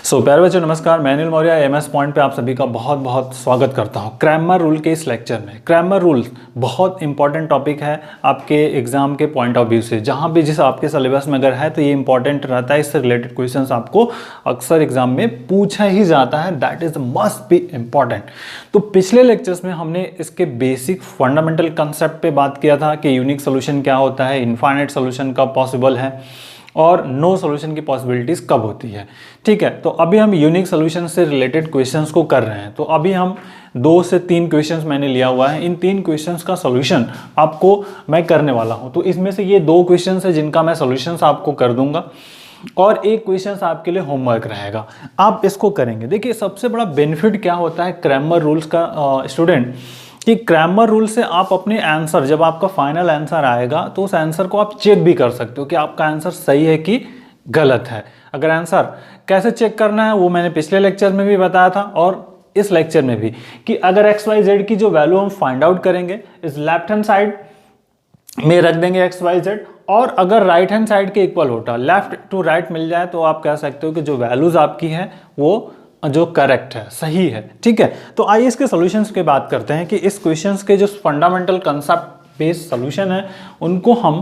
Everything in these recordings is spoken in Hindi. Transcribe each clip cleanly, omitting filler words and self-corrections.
प्यारे बच्चों नमस्कार, मैं अनिल मौर्य एमएस पॉइंट पे आप सभी का बहुत बहुत स्वागत करता हूँ। क्रैमर रूल के इस लेक्चर में क्रैमर रूल बहुत इंपॉर्टेंट टॉपिक है आपके एग्जाम के पॉइंट ऑफ व्यू से। जहाँ भी जिस आपके सिलेबस में अगर है तो ये इंपॉर्टेंट रहता है, इससे रिलेटेड क्वेश्चंस आपको अक्सर एग्जाम में पूछा ही जाता है। That is must be important. तो पिछले लेक्चर्स में हमने इसके बेसिक फंडामेंटल कंसेप्ट पे बात किया था कि यूनिक सोल्यूशन क्या होता है, इनफाइनाइट सोल्यूशन कब पॉसिबल है और नो सॉल्यूशन की पॉसिबिलिटीज कब होती है। ठीक है, तो अभी हम यूनिक सॉल्यूशन से रिलेटेड क्वेश्चंस को कर रहे हैं। तो अभी हम 2 से 3 क्वेश्चंस मैंने लिया हुआ है। इन 3 क्वेश्चंस का सॉल्यूशन आपको मैं करने वाला हूं। तो इसमें से ये 2 क्वेश्चंस है जिनका मैं सॉल्यूशंस आपको कर दूंगा और एक क्वेश्चंस आपके लिए होमवर्क रहेगा, आप इसको करेंगे। देखिए सबसे बड़ा बेनिफिट क्या होता है क्रैमर रूल्स का स्टूडेंट, कि क्रैमर रूल से आप अपने आंसर, जब आपका फाइनल आंसर आएगा तो उस आंसर को आप चेक भी कर सकते हो कि आपका आंसर सही है कि गलत है। अगर आंसर कैसे चेक करना है वो मैंने पिछले लेक्चर में भी बताया था और इस लेक्चर में भी, कि अगर XYZ की जो वैल्यू हम फाइंड आउट करेंगे इस लेफ्ट हैंड साइड में रख देंगे XYZ, और अगर राइट हैंड साइड के इक्वल होता, लेफ्ट टू राइट मिल जाए, तो आप कह सकते हो कि जो वैल्यूज आपकी है वो जो करेक्ट है, सही है। ठीक है, तो आइए इसके सॉल्यूशंस की बात करते हैं कि इस क्वेश्चंस के जो फंडामेंटल कंसेप्ट बेस्ड सॉल्यूशन है उनको हम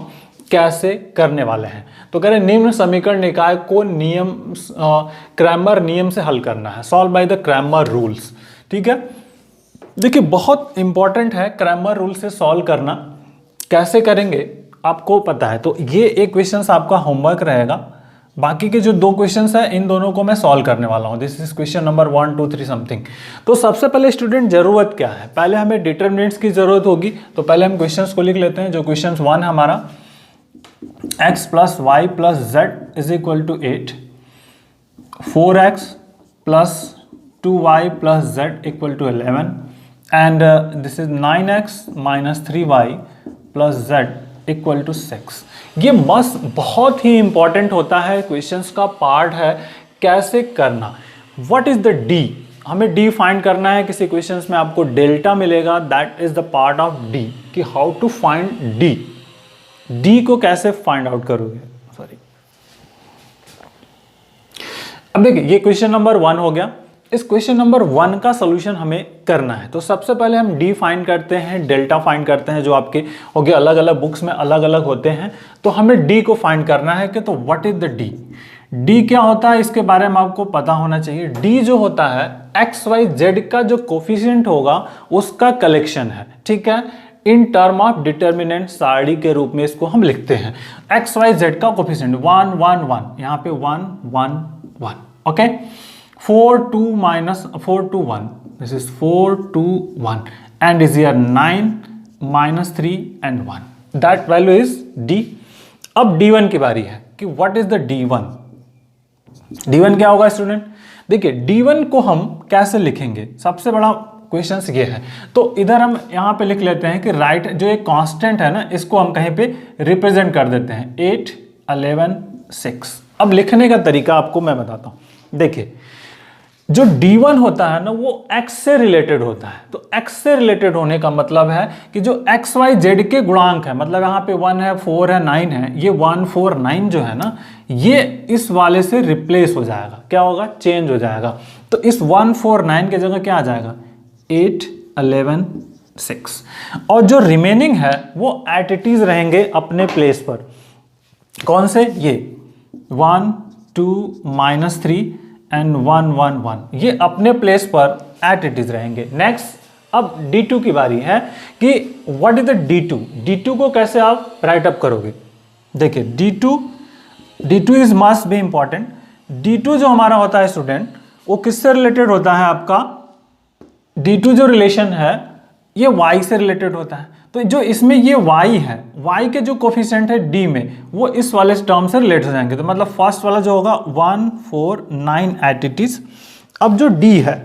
कैसे करने वाले हैं। तो कह रहे निम्न समीकरण निकाय को नियम क्रैमर नियम से हल करना है, solve by the Cramer rules. ठीक है, देखिए बहुत इंपॉर्टेंट है क्रैमर रूल से सॉल्व करना। कैसे करेंगे आपको पता है, तो ये एक क्वेश्चन आपका होमवर्क रहेगा। बाकी के जो 2 क्वेश्चंस हैं इन दोनों को मैं सॉल्व करने वाला हूं। This is question number 1 2 3 something. तो सबसे पहले स्टूडेंट जरूरत क्या है, पहले हमें डिटरमिनेंट्स की जरूरत होगी। तो पहले हम क्वेश्चंस को लिख लेते हैं। जो क्वेश्चन 1 है हमारा, x plus y plus z is equal to 8, 4x plus 2y plus z equal to 11 and this is 9x minus 3y plus z equal to 6। ये मस्त बहुत ही इंपॉर्टेंट होता है, क्वेश्चंस का पार्ट है कैसे करना। व्हाट इज द डी, हमें डी फाइंड करना है। किसी क्वेश्चंस में आपको डेल्टा मिलेगा, that is the part of D, कि how to find D. D को कैसे फाइंड आउट करोगे, सॉरी। अब देखिए ये क्वेश्चन नंबर 1 हो गया। इस क्वेश्चन नंबर 1 का सॉल्यूशन हमें करना है। तो सबसे पहले हम डी फाइंड करते हैं, डेल्टा फाइंड करते हैं, जो आपके हो गए अलग अलग बुक्स में अलग अलग होते हैं। तो हमें डी को फाइंड करना है कि तो what is the D. D क्या होता है इसके बारे में आपको पता होना चाहिए। डी जो होता है XYZ का जो कोफिशिएंट होगा उसका कलेक्शन है। ठीक है, इन टर्म ऑफ डिटर्मिनेंट सारणी के रूप में इसको हम लिखते हैं। XYZ का कोफिशिएंट 1 1 1, यहाँ पे 1 1 1। Okay, 4 2 minus 4 2 1, this is 4 2 1 and is here 9 minus 3 and 1, that value is D। अब D1 की बारी है कि what is the D1। D1 क्या होगा स्टूडेंट, देखिए D1 को हम कैसे लिखेंगे, सबसे बड़ा क्वेश्चन ये है। तो इधर हम यहाँ पे लिख लेते हैं कि राइट जो एक कांस्टेंट है ना, इसको हम कहीं पे रिप्रेजेंट कर देते हैं 8 11 6। अब लिखने का तरीका आपको मैं बताता हूँ। देखिए जो D1 होता है ना वो x से रिलेटेड होता है। तो x से रिलेटेड होने का मतलब है कि जो XYZ के गुणांक है, मतलब यहाँ पे 1 है 4 है 9 है, ये 1 4 9 जो है ना ये इस वाले से रिप्लेस हो जाएगा। क्या होगा, चेंज हो जाएगा। तो इस 1 4 9 के जगह क्या आ जाएगा 8 11 6, और जो रिमेनिंग है वो एट इट इज रहेंगे अपने प्लेस पर। कौन से, ये 1 2 माइनस 3 एंड 1 1 1, ये अपने प्लेस पर एट इट इज रहेंगे। नेक्स्ट अब D2 की बारी है कि what is the D2। D2 को कैसे आप राइट अप करोगे। देखिए D2 is must be important. D2 जो हमारा होता है स्टूडेंट वो किससे रिलेटेड होता है आपका, D2 जो रिलेशन है ये y से रिलेटेड होता है। तो जो इसमें ये y है, y के जो कोफिशिएंट है d में वो इस वाले टर्म से रिलेट हो जाएंगे। तो मतलब फर्स्ट वाला जो होगा 1 4 9 एट इट इज। अब जो d है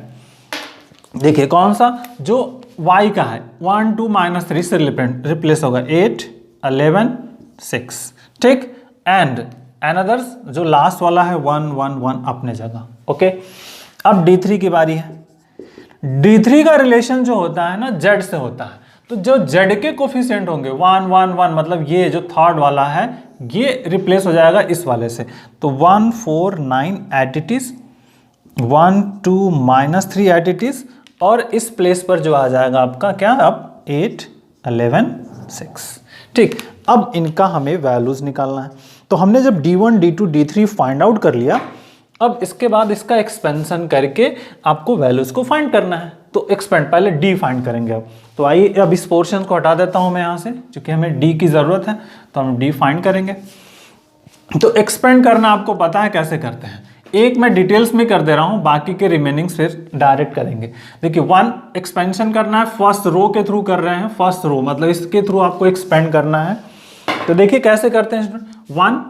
देखिए कौन सा, जो y का है 1 2 माइनस 3 से रिप्लेस होगा 8 11 6। ठीक, एंड अनदर्स जो लास्ट वाला है 1 1 1 अपने जगह। ओके, अब D3 की बारी है। D3 का रिलेशन जो होता है ना Z से होता है। तो जो Z के कोफिशिएंट होंगे 1 1 1, मतलब ये जो थर्ड वाला है ये रिप्लेस हो जाएगा इस वाले से। तो 1 4 9 at it is 1 2 -3 at it is, और इस प्लेस पर जो आ जाएगा आपका क्या, अब 8 11 6। ठीक, अब इनका हमें वैल्यूज निकालना है। तो हमने जब D1 D2 D3 find out कर लिया, अब इसके बाद इसका एक्सपेंशन करके आपको वैल्यूज को फाइंड करना है। तो एक्सपेंड पहले D फाइंड करेंगे। अब तो आइए, अब इस पोर्शन को हटा देता हूं मैं यहाँ से, क्योंकि हमें D की जरूरत है, तो हम D फाइंड करेंगे। तो एक्सपेंड करना आपको पता है कैसे करते हैं, एक मैं डिटेल्स में कर दे रहा हूं, बाकी के रिमेनिंग्स फिर डायरेक्ट करेंगे। देखिए 1 एक्सपेंशन करना है, फर्स्ट रो के थ्रू कर रहे हैं, फर्स्ट रो मतलब इसके थ्रू आपको एक्सपेंड करना है। तो देखिए कैसे करते हैं स्टूडेंट, 1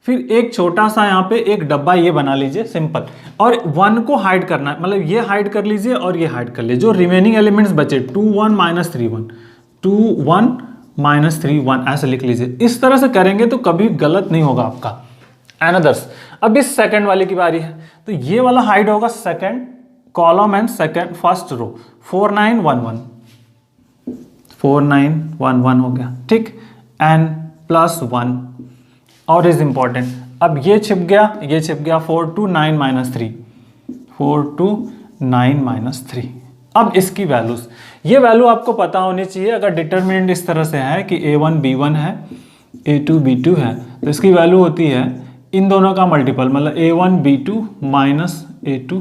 फिर एक छोटा सा यहाँ पे एक डब्बा ये बना लीजिए सिंपल, और 1 को हाइड करना है, मतलब ये हाइड कर लीजिए और ये हाइड कर लीजिए, जो रिमेनिंग एलिमेंट्स बचे 2 1 -3 1 2 1 -3 1 ऐसे लिख लीजिए। इस तरह से करेंगे तो कभी गलत नहीं होगा आपका। एनदर्स, अब इस सेकंड वाले की बारी है, तो ये वाला हाइड होगा second column and second first row, 4 9 1 1 4 9 1 1 हो गया। ठीक, एंड +1 और इज इंपॉर्टेंट, अब ये छिप गया 4 2 9 -3 4 2 9 -3। अब इसकी वैल्यूज, ये वैल्यू आपको पता होनी चाहिए। अगर डिटरमिनेंट इस तरह से है कि A1 B1 है, A2 B2 है, तो इसकी वैल्यू होती है इन दोनों का मल्टीपल, मतलब A1 B2 minus A2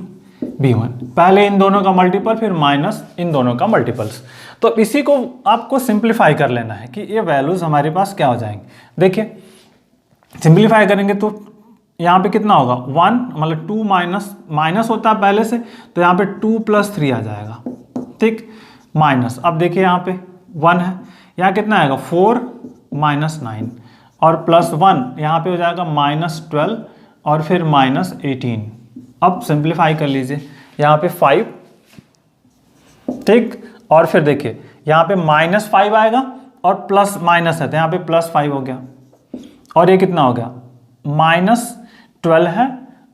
B1, पहले इन दोनों का मल्टीपल फिर माइनस इन दोनों का मल्टीपल्स। तो इसी को आपको सिंप्लीफाई कर लेना है कि ये वैल्यूज हमारे पास क्या हो जाएंगे। देखिए सिंप्लीफाई करेंगे तो यहाँ पे कितना होगा 1, मतलब 2 माइनस होता है पहले से, तो यहाँ पे 2 + 3 आ जाएगा। ठीक, माइनस, अब देखिए यहाँ पे 1 है, यहाँ कितना आएगा 4 -9 और +1 यहाँ पे हो जाएगा -12 और फिर -18। अब सिंप्लीफाई कर लीजिए, यहाँ पे 5, ठीक, और फिर देखिए यहाँ पे -5 आएगा और प्लस माइनस है, तो यहाँ पे +5 हो गया, और ये कितना हो गया -12 है,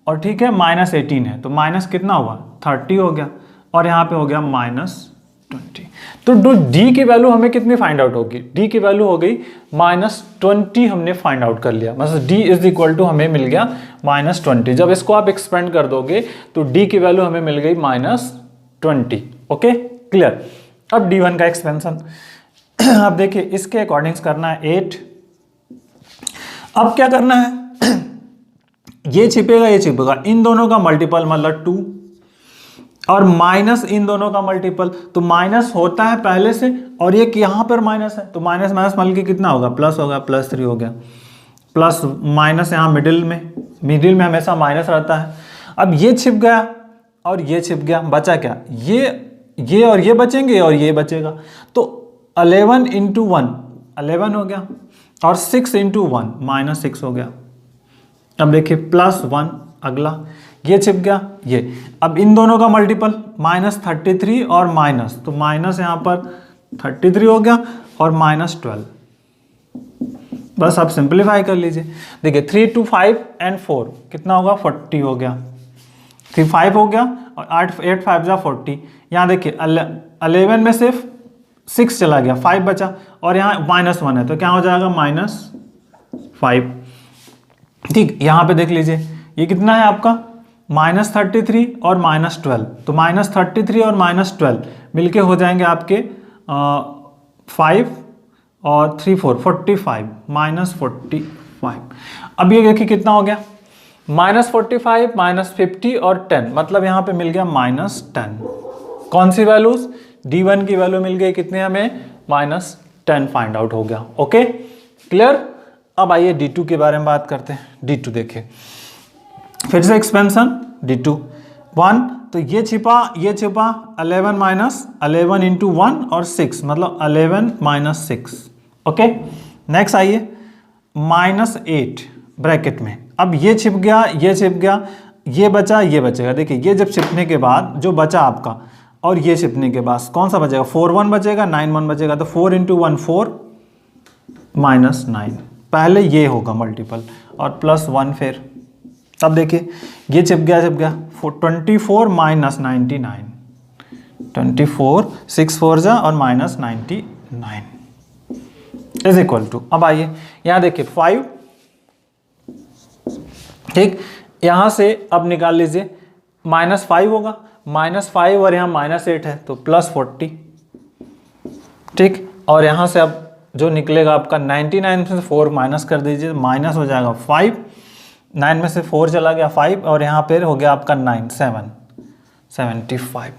और ठीक है -18 है, तो माइनस कितना हुआ 30 हो गया, और यहाँ पे हो गया -20। तो डी की वैल्यू हमें कितनी फाइंड आउट होगी, डी की वैल्यू हो गई -20 हमने फाइंड आउट कर लिया, मतलब डी इज इक्वल टू हमें मिल गया -20। जब इसको आप एक्सपेंड कर दोगे तो डी की वैल्यू हमें मिल गई -20। Okay, clear. अब D1 का एक्सपेंशन अब देखिए इसके अकॉर्डिंग्स करना है 8। अब क्या करना है ये छिपेगा, इन दोनों का मल्टीपल मतलब 2 और माइनस इन दोनों का मल्टीपल, तो माइनस होता है पहले से, और एक यहाँ पर माइनस है, तो माइनस माइनस मिल के कितना होगा प्लस होगा, +3 हो गया, प्लस माइनस यहाँ मिडिल में हमेशा माइनस रहता है। अब ये छिप गया और ये छिप गया, बचा क्या, ये और ये बचेंगे और ये बचेगा, तो 11 × 1 11 हो गया, और 6 × 1 -6 हो गया। अब देखिए +1 अगला, ये छिप गया ये, अब इन दोनों का मल्टीपल -33 और माइनस, तो माइनस यहाँ पर 33 हो गया और -12। बस आप सिंप्लीफाई कर लीजिए, देखिए 3 2 5 and 4 कितना होगा 40 हो गया, 3 5 हो गया और 8 5 जा 40। यहाँ देखिए 11 में सिर्फ 6 चला गया, 5 बचा, और यहाँ -1 है, तो क्या हो जाएगा -5। ठीक, यहाँ पे देख लीजिए ये कितना है आपका -33 और -12, तो -33 और -12 मिलके हो जाएंगे आपके 5 और 3 4 45 -45। अब ये देखिए कितना हो गया -45 -50 और 10, मतलब यहाँ पे मिल गया -10। कौन सी वैल्यूज, D1 की वैल्यू मिल गई कितने हमें -10 फाइंड आउट हो गया। Okay, clear. अब आइए D2 के बारे में बात करते हैं। D2 देखिए फिर से एक्सपेंशन, D2 1, तो ये छिपा 11 × 1 और 6, मतलब 11 - 6। ओके, नेक्स्ट आइए -8 ब्रैकेट में, अब ये छिप गया, ये बचा, ये बचेगा। देखिए ये जब छिपने के बाद जो बचा आपका, और ये छिपने के बाद कौन सा बचेगा 4 1 बचेगा, 9 1 बचेगा, तो 4 × 1 4 -9, पहले ये होगा मल्टीपल और +1 फिर। अब देखिए ये छिप गया 24 - 99, 24 6 4 जा और -99 इज इक्वल टू, अब आइए यहाँ देखिए 5। ठीक, यहाँ से अब निकाल लीजिए -5 होगा, -5 और यहाँ -8 है तो +40, ठीक। और यहाँ से अब जो निकलेगा आपका 99 में से 4 माइनस कर दीजिए, माइनस हो जाएगा 5, 9 में से 4 चला गया 5 और यहाँ पे हो गया आपका 9, 7, 75।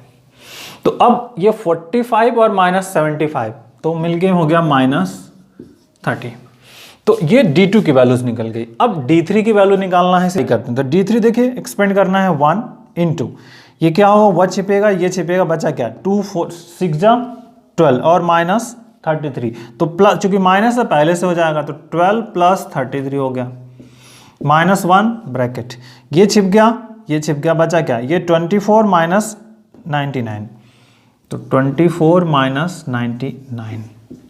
तो अब ये 45 और -75 तो मिलके हो गया -30। तो ये D2 की वैल्यूज निकल गई। अब D3 की वैल्यू निकालना है, सही करते हैं। तो D3 देखिए एक्सपेंड करना है 1 इंटू ये क्या होगा, 1 छिपेगा, ये छिपेगा, बचा क्या 2 4 6 जा 12 और -33। तो प्लस, चूंकि माइनस है पहले से हो जाएगा तो 12 + 33 हो गया, -1 ब्रैकेट, ये छिप गया, ये छिप गया, बचा क्या ये 24 - 99। तो 24 - 99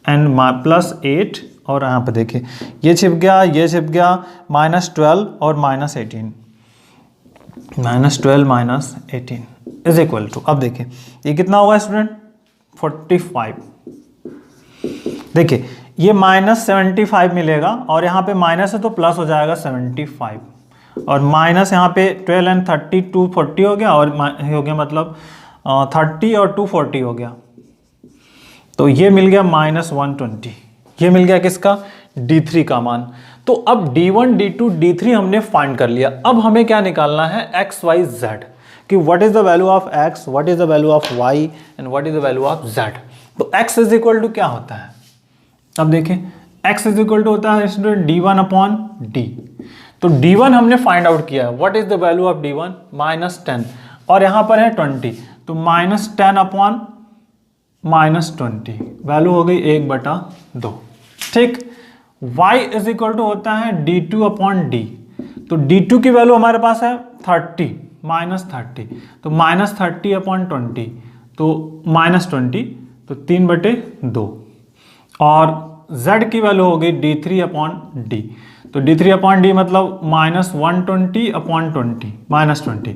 एंड +8 और यहाँ पे देखिए ये छिप गया, ये छिप गया, -12 और -18, -12 - 18 इज इक्वल टू, अब देखिए ये कितना होगा स्टूडेंट 45। देखिए ये -75 मिलेगा और यहाँ पे माइनस है तो प्लस हो जाएगा 75 और माइनस यहाँ पे 12 एंड 30 240 हो गया और हो गया मतलब 30 और 240 हो गया। तो ये मिल गया -120, ये मिल गया किसका D3 का मान। तो अब D1 D2 D3 हमने फाइंड कर लिया। अब हमें क्या निकालना है x y z कि what is the value of x, what is the value of y and what is the value of z। तो x इज इक्वल टू क्या होता है, अब देखें x इज इक्वल टू होता है स्टूडेंट D1/D। तो D1 हमने फाइंड आउट किया है, what is the value of D1 -10 और यहाँ पर है 20 तो -10/-20 वैल्यू हो गई 1/2, ठीक। y इज इक्वल टू होता है D2/D। तो D2 की वैल्यू हमारे पास है 30 -30 तो -30/20 तो -20 तो 3/2 और z की वैल्यू हो गई D3/D। तो D3/D मतलब -120/20 -20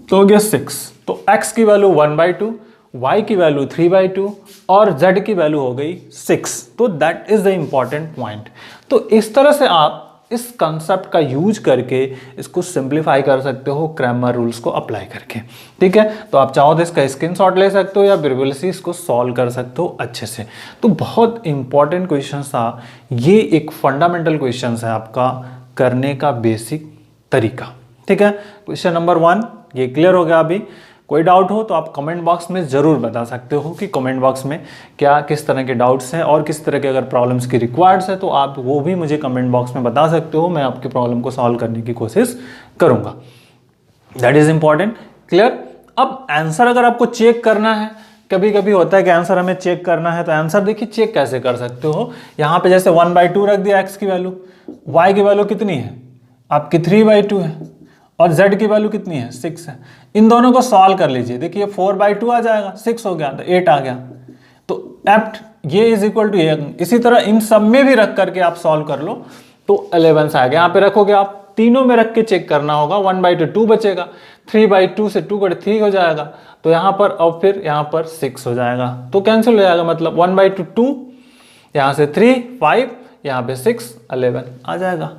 तो हो गया 6। तो x की वैल्यू 1/2, y की वैल्यू 3/2 और z की वैल्यू हो गई 6। तो that is the important point. तो इस तरह से आप इस कंसेप्ट का यूज करके इसको सिंप्लीफाई कर सकते हो क्रैमर रूल्स को अप्लाई करके, ठीक है। तो आप चाहो तो इसका स्क्रीनशॉट ले सकते हो या बिल्कुल से इसको सॉल्व कर सकते हो अच्छे से। तो बहुत इंपॉर्टेंट क्वेश्चन था ये, एक फंडामेंटल क्वेश्चन है आपका करने का बेसिक तरीका, ठीक है। क्वेश्चन नंबर 1 ये क्लियर हो गया। अभी कोई डाउट हो तो आप कमेंट बॉक्स में ज़रूर बता सकते हो कि कमेंट बॉक्स में क्या किस तरह के डाउट्स हैं और किस तरह के अगर प्रॉब्लम्स की रिक्वायर्ड्स है तो आप वो भी मुझे कमेंट बॉक्स में बता सकते हो। मैं आपके प्रॉब्लम को सॉल्व करने की कोशिश करूँगा। That is important, clear. अब आंसर अगर आपको चेक करना है, कभी कभी होता है कि आंसर हमें चेक करना है, तो आंसर देखिए चेक कैसे कर सकते हो। यहाँ पे जैसे 1/2 रख दिया x की वैल्यू, y की वैल्यू कितनी है आपकी 3/2 है और z की वैल्यू कितनी है 6 है। इन दोनों को सॉल्व कर लीजिए, देखिए 4/2 आ जाएगा, 6 हो गया तो 8 आ गया। तो एप्ट ये इज इक्वल टू ये। इसी तरह इन सब में भी रख करके आप सॉल्व कर लो तो 11 आ गया। यहाँ पे रखोगे आप, तीनों में रख के चेक करना होगा। 1/2 2 बचेगा, 3/2 से 2 कटे 3 हो जाएगा तो यहाँ पर, और फिर यहाँ पर 6 हो जाएगा तो कैंसिल हो जाएगा। मतलब 1/2 2, यहाँ से 3 5, यहाँ पे 6 11 आ जाएगा।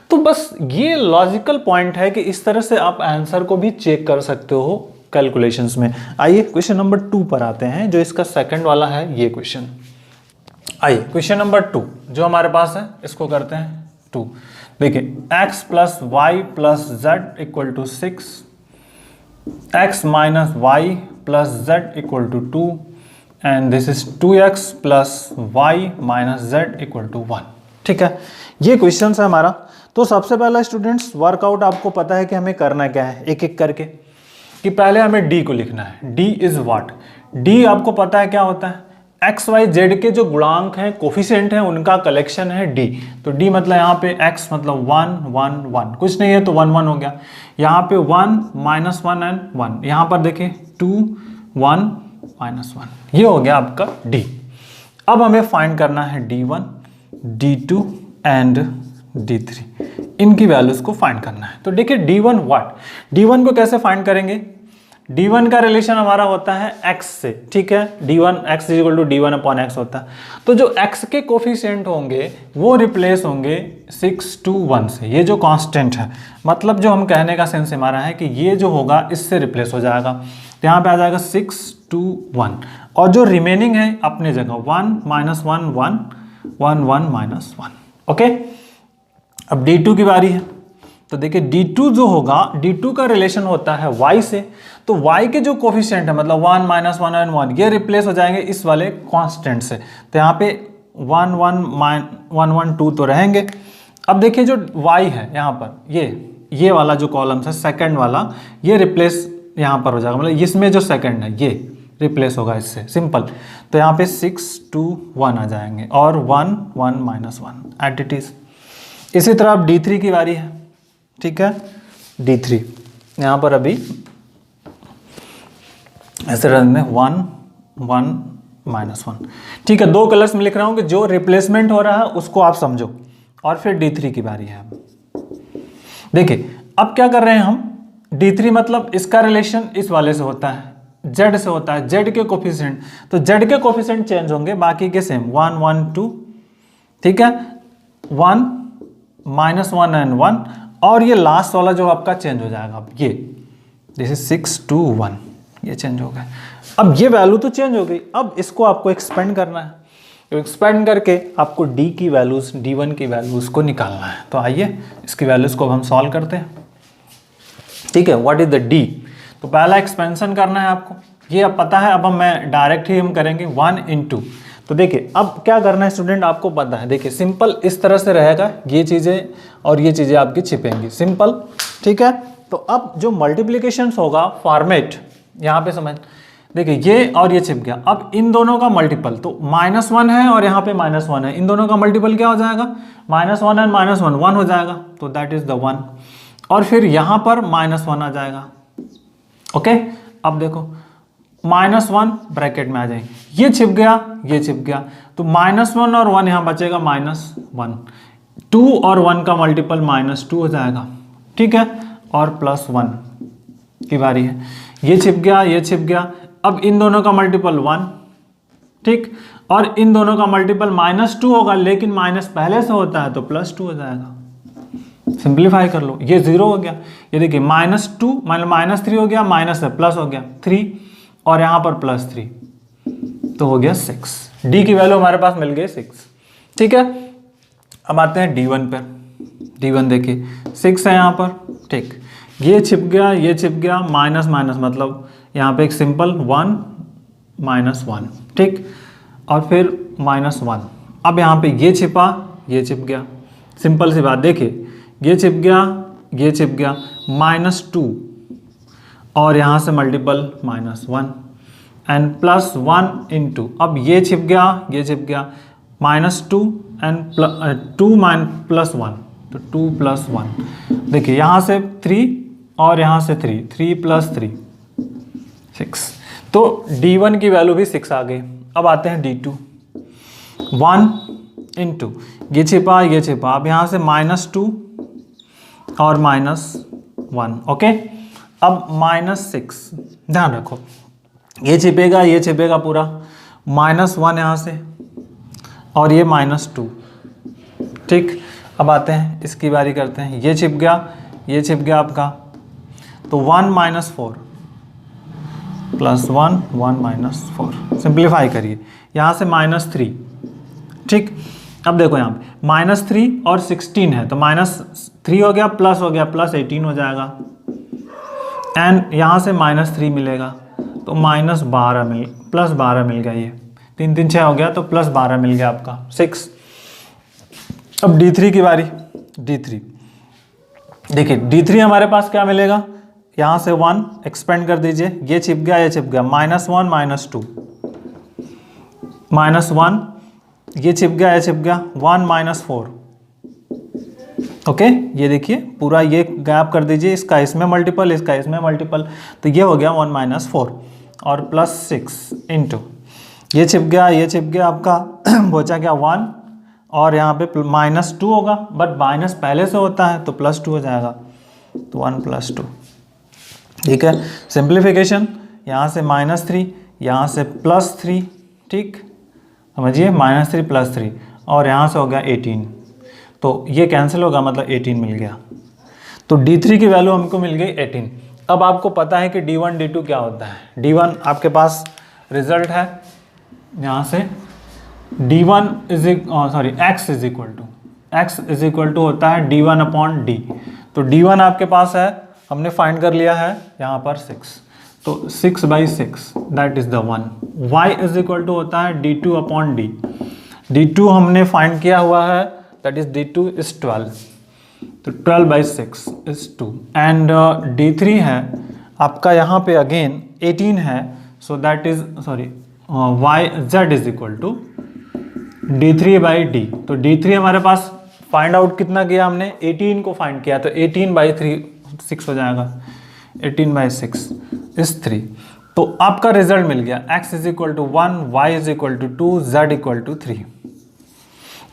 तो बस ये लॉजिकल पॉइंट है कि इस तरह से आप आंसर को भी चेक कर सकते हो कैलकुलेशंस में। आइए क्वेश्चन नंबर 2 पर आते हैं, जो इसका सेकंड वाला है ये क्वेश्चन। आइए क्वेश्चन नंबर 2 जो हमारे पास है इसको करते हैं 2। देखिए x + y + z = 6, x - y + z = 2 and this is 2x + y - z = 1, ठीक है। ये क्वेश्चन है हमारा। तो सबसे पहला स्टूडेंट्स वर्कआउट आपको पता है कि हमें करना क्या है, एक एक करके, कि पहले हमें d को लिखना है। d इज व्हाट, d आपको पता है क्या होता है, x y z के जो गुणांक हैं, कोफिशिएंट हैं, उनका कलेक्शन है d। तो d मतलब यहाँ पे x मतलब 1 1 1, कुछ नहीं है तो 1 1 हो गया। यहाँ पे 1 -1 एंड 1, यहाँ पर देखिए 2 1 -1, ये हो गया आपका d। अब हमें फाइंड करना है d1 d2 एंड d3, इनकी वैल्यूज को फाइंड करना है। तो देखिए d1 व्हाट, d1 को कैसे फाइंड करेंगे, D1 का रिलेशन हमारा होता है x से, ठीक है, D1 x equal to D1/x होता है। तो जो x के कोफिशिएंट होंगे वो रिप्लेस होंगे 6 to 1 से, ये जो कांस्टेंट है, मतलब जो हम कहने का सेंस हमारा है कि ये जो होगा इससे रिप्लेस हो जाएगा, तो यहाँ पे आ जाएगा 6 to 1, और जो रिमेनिंग है अपने जगह 1 - 1 1 1 1 -1। ओके, अब D2 की बारी है। तो देखिए D2 जो होगा, D2 का रिलेशन होता है y से, तो y के जो कोफिशिएंट है मतलब 1 - 1 और 1 ये रिप्लेस हो जाएंगे इस वाले कांस्टेंट से, तो यहाँ पे 1 1 1 1 2 तो रहेंगे। अब देखिए जो y है यहाँ पर, ये वाला जो कॉलम है सेकंड वाला, ये रिप्लेस यहाँ पर हो जाएगा, मतलब इसमें जो सेकंड है ये रिप्लेस होगा इससे, सिंपल। तो यहाँ पे 6 to 1 आ जाएंगे और 1 1 -1 एट इट इज। इसी तरह अब D3 की बारी है, ठीक है, D3 यहाँ पर अभी ऐसे रख दें 1 1 -1, ठीक है। दो कलर्स में लिख रहा हूँ कि जो रिप्लेसमेंट हो रहा है उसको आप समझो, और फिर D3 की बारी है। देखिए अब क्या कर रहे हैं हम, D3 मतलब इसका रिलेशन इस वाले से होता है, Z से होता है, Z के कोफिशिएंट, तो Z के कोफिशिएंट चेंज होंगे, बाकी के सेम 1 1 2, ठीक है, 1 -1 and 1, और ये लास्ट वाला जो आपका चेंज हो जाएगा, अब ये दिस इज 6 to 1, ये चेंज हो गया। अब ये वैल्यू तो चेंज हो गई, अब इसको आपको एक्सपेंड करना है, तो एक्सपेंड करके आपको D की वैल्यूज, D1 की वैल्यूज को निकालना है। तो आइए इसकी वैल्यूज को हम सॉल्व करते हैं, ठीक है। What is the D? तो पहला एक्सपेंशन करना है आपको, ये अब पता है, अब मैं डायरेक्ट ही हम करेंगे 1 into। तो देखिए अब क्या करना है स्टूडेंट, आपको पता है, देखिए सिंपल इस तरह से रहेगा, ये चीज़ें और ये चीज़ें आपकी छिपेंगी, सिंपल, ठीक है। तो अब जो मल्टीप्लिकेशन होगा फॉर्मेट, यहाँ पे समझ, देखिए ये और ये छिप गया, अब इन दोनों का मल्टीपल, तो -1 है और यहाँ पे -1 है, इन दोनों का मल्टीपल क्या हो जाएगा, -1 and -1 1 हो जाएगा, तो दैट इज द 1, और फिर यहाँ पर -1 आ जाएगा। ओके, अब देखो -1 ब्रैकेट में आ जाएंगे, ये छिप गया, ये छिप गया, तो -1 और 1 यहाँ बचेगा -1, 2 और 1 का मल्टीपल -2 हो जाएगा, ठीक है, और +1 की बारी है, ये छिप गया, ये छिप गया, अब इन दोनों का मल्टीपल 1, ठीक, और इन दोनों का मल्टीपल -2 होगा, लेकिन माइनस पहले से होता है तो +2 हो जाएगा। सिंप्लीफाई कर लो, ये 0 हो गया, ये देखिए -2 मतलब -3 हो गया, माइनस है प्लस हो गया 3, और यहाँ पर +3, तो हो गया 6। D की वैल्यू हमारे पास मिल गई 6, ठीक है। अब आते हैं D1 पर। D1 देखिए 6 है यहाँ पर, ठीक, ये छिप गया, ये छिप गया, माइनस माइनस मतलब यहाँ पे एक सिंपल 1 -1, ठीक, और फिर -1, अब यहाँ पे ये छिपा, ये छिप गया, सिंपल सी बात, देखिए ये छिप गया, ये छिप गया, -2, और यहाँ से मल्टीपल -1 एंड +1 into, अब ये छिप गया, ये छिप गया, -2 एंड 2 +1, तो 2 + 1, देखिए यहाँ से 3 और यहाँ से 3, 3 + 3 6, तो D1 की वैल्यू भी 6 आ गई। अब आते हैं D2, 1 into, ये छिपा, ये छिपा, अब यहाँ से -2 और -1, ओके। अब -6, ध्यान रखो, ये छिपेगा, ये छिपेगा पूरा, -1 यहाँ से, और ये -2, ठीक। अब आते हैं इसकी बारी करते हैं, ये छिप गया, ये छिप गया आपका, तो 1 - 4 +1 1 - 4, सिंप्लीफाई करिए, यहाँ से -3, ठीक। अब देखो यहाँ पे -3 और 16 है, तो -3 हो गया, +18 हो जाएगा, एंड यहाँ से -3 मिलेगा, तो +12 मिल गया, ये 3 3 6 हो गया, तो +12 मिल गया आपका 6। अब D3 की बारी, D3 देखिए, D3 हमारे पास क्या मिलेगा, यहाँ से 1 एक्सपेंड कर दीजिए, ये छिप गया, ये छिप गया, -1 -2, -1, ये छिप गया, ये छिप गया, 1 - 4, ओके। ये देखिए पूरा ये गैप कर दीजिए, इसका इसमें मल्टीपल, इसका इसमें मल्टीपल, तो ये हो गया 1 - 4 और +6 into, ये छिप गया, ये छिप गया, आपका बचा क्या 1, और यहाँ पे -2 होगा, बट माइनस पहले से होता है तो +2 हो जाएगा, तो 1 + 2, ठीक है, सिंप्लीफिकेशन, यहाँ से -3, यहाँ से +3, ठीक, समझिए -3 +3, और यहाँ से हो गया 18, तो ये कैंसिल होगा, मतलब 18 मिल गया। तो D3 की वैल्यू हमको मिल गई 18। अब आपको पता है कि D1 D2 क्या होता है। D1 आपके पास रिजल्ट है यहाँ से, D1 x is equal to होता है D1/D। तो D1 आपके पास है, हमने फाइंड कर लिया है यहाँ पर 6, तो 6/6 that is the 1। y is equal to होता है D2/D। D2 हमने फाइंड किया हुआ है, दैट इज D2 इज 12, तो 12/6 इज 2। एंड D3 है आपका यहाँ पे अगेन 18 है, so that is z is equal to D3/D। तो D3 हमारे पास फाइंड आउट कितना किया हमने, 18 को फाइंड किया, तो 18/6 हो जाएगा, 18/6 इज 3। तो आपका रिजल्ट मिल गया, x is equal to 1, y is equal to 2, z equal to 3।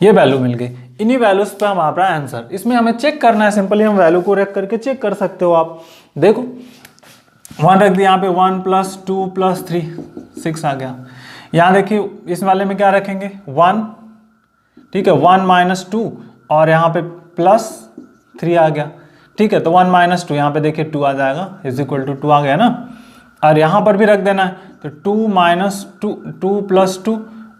ये वैल्यू मिल गई। इन्हीं वैल्यूज पे हमारा आंसर, इसमें हमें चेक करना है, सिंपली हम वैल्यू को रख करके चेक कर सकते हो आप। देखो 1 रख दिया यहाँ पे, 1 + 2 + 3 6 आ गया। यहाँ देखिए इस वाले में क्या रखेंगे, 1, ठीक है, 1 - 2, और यहाँ पे +3 आ गया, ठीक है। तो 1 - 2 यहाँ पे देखिए 2 आ जाएगा, इज इक्वल टू 2 आ गया ना। और यहाँ पर भी रख देना है, तो 2 - 2 + 2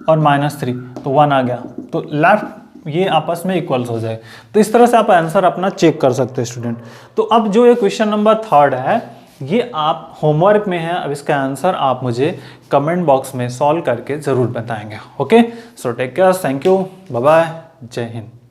और -3, तो 1 आ गया। तो लेफ्ट ये आपस में इक्वल्स हो जाए। तो इस तरह से आप आंसर अपना चेक कर सकते हैं स्टूडेंट। तो अब जो ये क्वेश्चन नंबर 3 है, ये आप होमवर्क में है। अब इसका आंसर आप मुझे कमेंट बॉक्स में सॉल्व करके ज़रूर बताएंगे। Okay, so take care, thank you, bye bye, जय हिंद।